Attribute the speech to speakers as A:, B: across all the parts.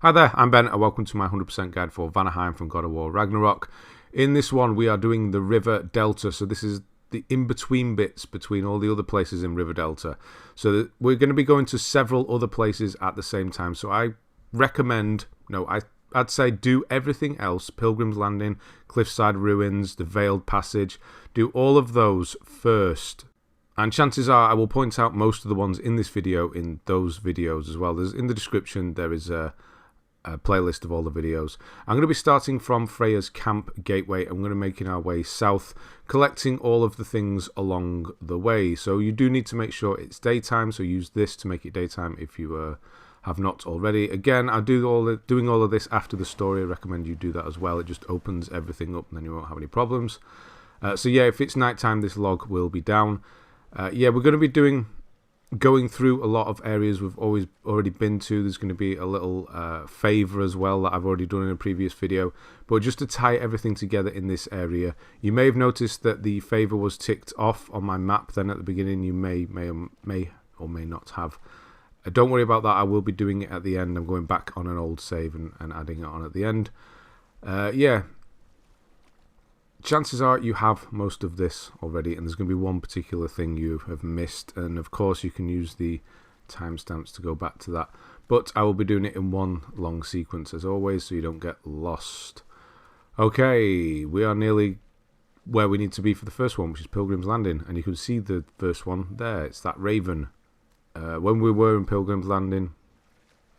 A: Hi there, I'm Ben and welcome to my 100% guide for Vanaheim from God of War Ragnarök. In this one we are doing the River Delta, so this is the in-between bits between all the other places in River Delta. So we're going to be going to several other places at the same time, so I'd say do everything else, Pilgrim's Landing, Cliffside Ruins, the Veiled Passage, do all of those first. And chances are I will point out most of the ones in this video in those videos as well. In the description there is a playlist of all the videos. I'm going to be starting from Freya's camp gateway. I'm going to be making our way south, collecting all of the things along the way. So you do need to make sure it's daytime, so use this to make it daytime if you have not already. Again, I'll do doing all of this after the story. I recommend you do that as well. It just opens everything up and then you won't have any problems. So yeah, if it's nighttime, this log will be down. Yeah, we're going to be going through a lot of areas we've already been to. There's going to be a little favour as well that I've already done in a previous video, but just to tie everything together in this area, you may have noticed that the favour was ticked off on my map then at the beginning. You may or may not have. Don't worry about that, I will be doing it at the end. I'm going back on an old save and adding it on at the end. Yeah, chances are you have most of this already, and there's going to be one particular thing you have missed, and of course you can use the timestamps to go back to that, but I will be doing it in one long sequence as always so you don't get lost. Okay, we are nearly where we need to be for the first one, which is Pilgrim's Landing, and you can see the first one there. It's that raven. When we were in Pilgrim's Landing,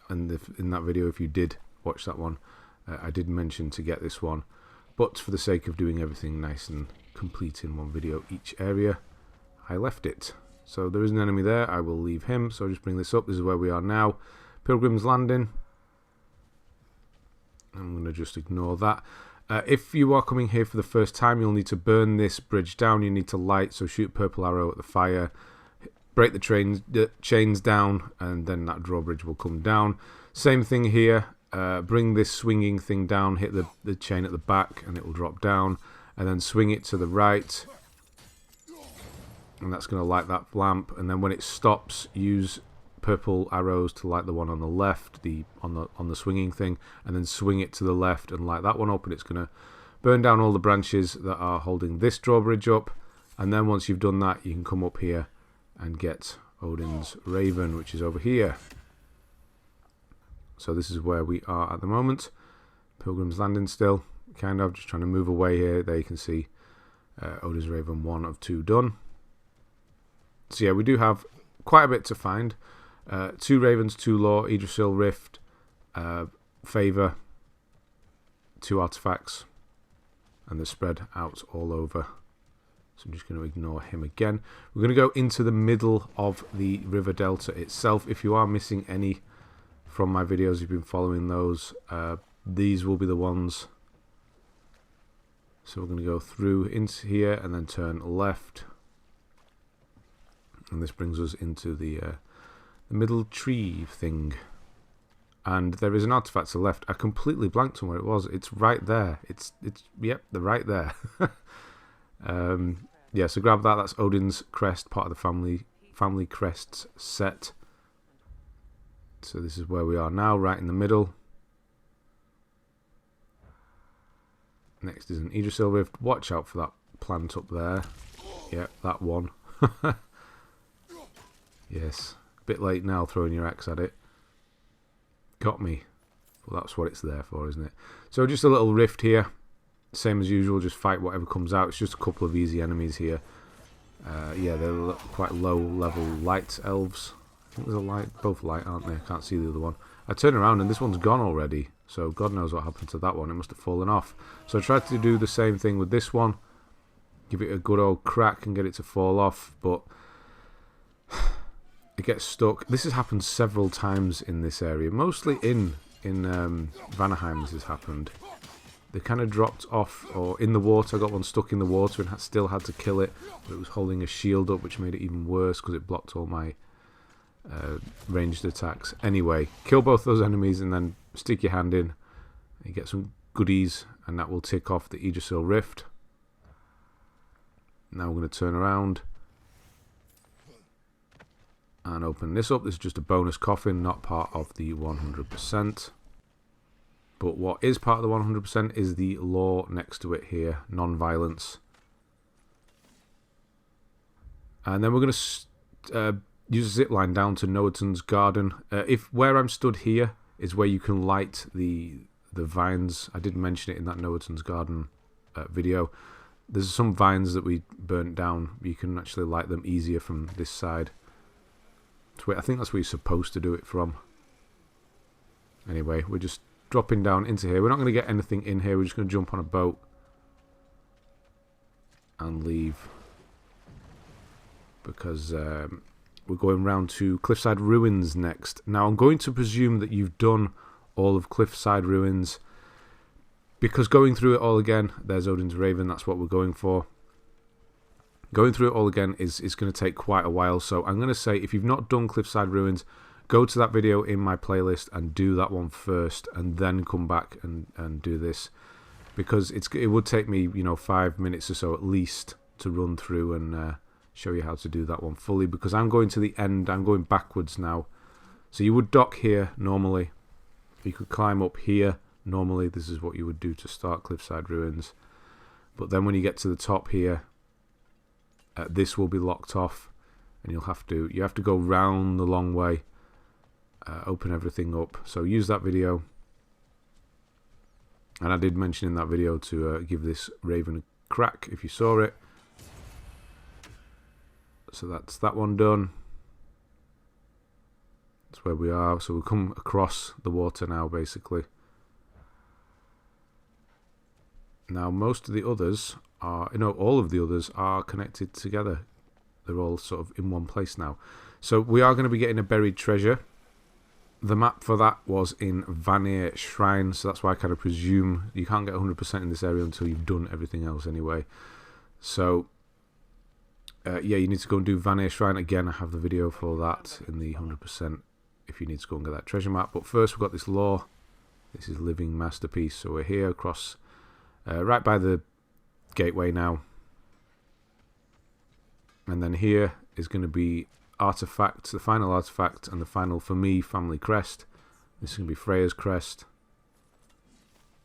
A: and in that video, if you did watch that one, I did mention to get this one. But for the sake of doing everything nice and complete in one video each area, I left it. So there is an enemy there, I will leave him. So I'll just bring this up, this is where we are now. Pilgrim's Landing. I'm going to just ignore that. If you are coming here for the first time, you'll need to burn this bridge down. You need to light, so shoot purple arrow at the fire. Break the chains down, and then that drawbridge will come down. Same thing here. Bring this swinging thing down, hit the chain at the back and it will drop down, and then swing it to the right, and that's going to light that lamp, and then when it stops use purple arrows to light the one on the left, on the swinging thing, and then swing it to the left and light that one up, and it's going to burn down all the branches that are holding this drawbridge up. And then once you've done that, you can come up here and get Odin's raven, which is over here. So this is where we are at the moment. Pilgrim's Landing still, kind of, just trying to move away here. There you can see Odin's Raven 1 of 2 done. So yeah, we do have quite a bit to find. 2 ravens, 2 lore, Yggdrasil Rift, Favour, 2 artifacts, and they're spread out all over. So I'm just going to ignore him again. We're going to go into the middle of the River Delta itself. If you are missing any from my videos, you've been following those, these will be the ones. So we're going to go through into here and then turn left, and this brings us into the middle tree thing, and there is an artifact to the left. I completely blanked on where it was. It's right there. Yep, they're right there. Yeah, so grab that. That's Odin's crest, part of the family crests set. So this is where we are now, right in the middle. Next is an Yggdrasil Rift. Watch out for that plant up there. Yep, that one. Yes, a bit late now throwing your axe at it. Got me. Well, that's what it's there for, isn't it? So just a little rift here. Same as usual, just fight whatever comes out. It's just a couple of easy enemies here. Yeah, they're quite low level light elves. I think there's a light, both light, aren't they? I can't see the other one. I turn around and this one's gone already, so God knows what happened to that one. It must have fallen off. So I tried to do the same thing with this one, give it a good old crack and get it to fall off, but it gets stuck. This has happened several times in this area, mostly in Vanaheim. This has happened. They kind of dropped off, or in the water. I got one stuck in the water and still had to kill it, but it was holding a shield up, which made it even worse because it blocked all my ranged attacks. Anyway, kill both those enemies and then stick your hand in and you get some goodies, and that will tick off the Yggdrasil Rift. Now we're going to turn around and open this up. This is just a bonus coffin, not part of the 100%. But what is part of the 100% is the law next to it here, Nonviolence. And then we're going to use a zip line down to Noaton's garden. Where I'm stood here is where you can light the vines. I did mention it in that Noaton's garden video. There's some vines that we burnt down. You can actually light them easier from this side. I think that's where you're supposed to do it from. Anyway, we're just dropping down into here. We're not going to get anything in here. We're just going to jump on a boat and leave. Because we're going round to Cliffside Ruins next. Now, I'm going to presume that you've done all of Cliffside Ruins. Because going through it all again, there's Odin's Raven, that's what we're going for. Going through it all again is going to take quite a while. So I'm going to say, if you've not done Cliffside Ruins, go to that video in my playlist and do that one first. And then come back and do this. Because it would take me, 5 minutes or so at least to run through and show you how to do that one fully. Because I'm going to the end, I'm going backwards now. So you would dock here normally. You could climb up here. Normally, this is what you would do to start Cliffside Ruins. But then when you get to the top here, this will be locked off. And you have to go round the long way. Open everything up. So use that video. And I did mention in that video to give this Raven a crack if you saw it. So that's that one done. That's where we are. So we'll come across the water now, basically. Now, most of the others are, all of the others are connected together. They're all sort of in one place now. So we are going to be getting a buried treasure. The map for that was in Vanaheim Shrine, so that's why I kind of presume you can't get 100% in this area until you've done everything else anyway. So, yeah, you need to go and do Vanaheim Shrine. Again, I have the video for that in the 100% if you need to go and get that treasure map. But first, we've got this law. This is Living Masterpiece. So we're here across... right by the gateway now. And then here is going to be Artefact, the final Artefact, and the final, for me, family crest. This is going to be Freya's crest.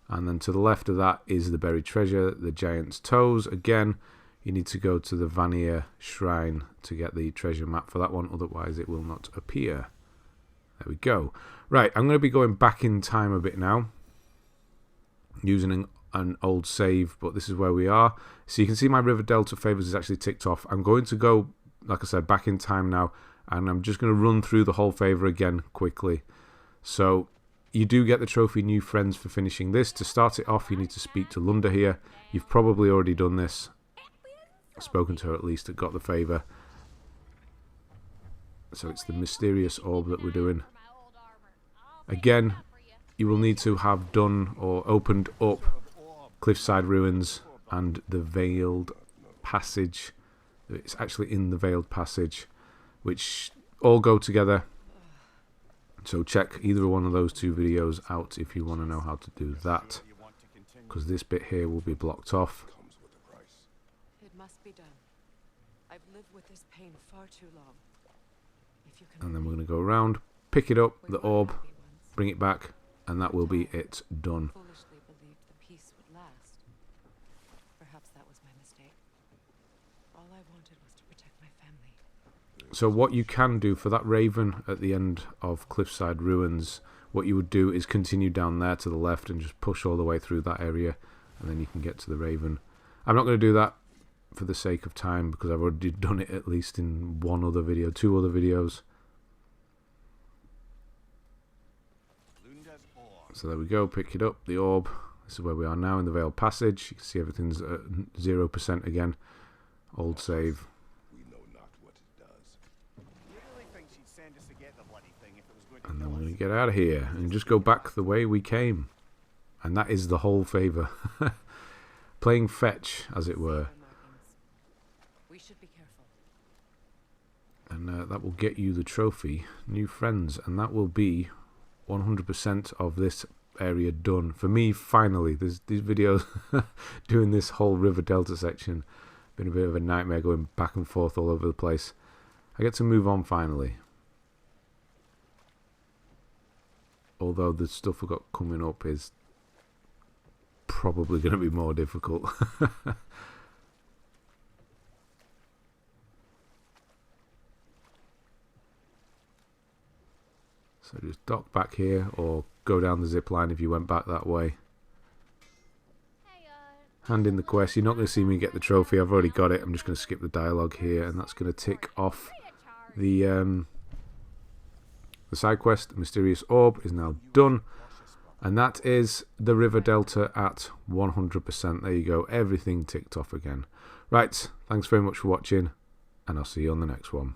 A: And then to the left of that is the buried treasure, the giant's toes. Again, you need to go to the Vanaheim Shrine to get the treasure map for that one, otherwise it will not appear. There we go. Right, I'm going to be going back in time a bit now, using an old save, but this is where we are. So you can see my River Delta Favours is actually ticked off. I'm going to go, like I said, back in time now, and I'm just going to run through the whole favour again quickly. So you do get the trophy New Friends for finishing this. To start it off, you need to speak to Lunda here. You've probably already done this. Spoken to her at least, that got the favour. So it's the mysterious orb that we're doing. Again, you will need to have done or opened up Cliffside Ruins and the Veiled Passage. It's actually in the Veiled Passage, which all go together. So check either one of those two videos out if you want to know how to do that, because this bit here will be blocked off.
B: It must be done. I've lived with this pain far too long. If you can,
A: and then we're going to go around, pick it up, the orb, bring it back, and that will be it done.
B: Foolishly believed the peace would last. Perhaps that was my mistake. All I wanted was to protect my family.
A: So what you can do for that Raven at the end of Cliffside Ruins, what you would do is continue down there to the left and just push all the way through that area, and then you can get to the Raven. I'm not going to do that for the sake of time, because I've already done it at least in one other video, two other videos. So there we go, pick it up, the orb. This is where we are now in the Veiled Passage. You can see everything's at 0% again. Old save. And then we're going to get out of here and just go back the way we came. And that is the whole favour. Playing fetch, as it were.
B: We should be careful.
A: And that will get you the trophy, New Friends. And that will be 100% of this area done. For me, finally, these videos, doing this whole River Delta section, been a bit of a nightmare going back and forth all over the place. I get to move on finally. Although the stuff we've got coming up is probably going to be more difficult. So just dock back here, or go down the zip line if you went back that way. Hand in the quest. You're not going to see me get the trophy. I've already got it. I'm just going to skip the dialogue here, and that's going to tick off the side quest. The mysterious orb is now done, and that is the river delta at 100%. There you go. Everything ticked off again. Right. Thanks very much for watching, and I'll see you on the next one.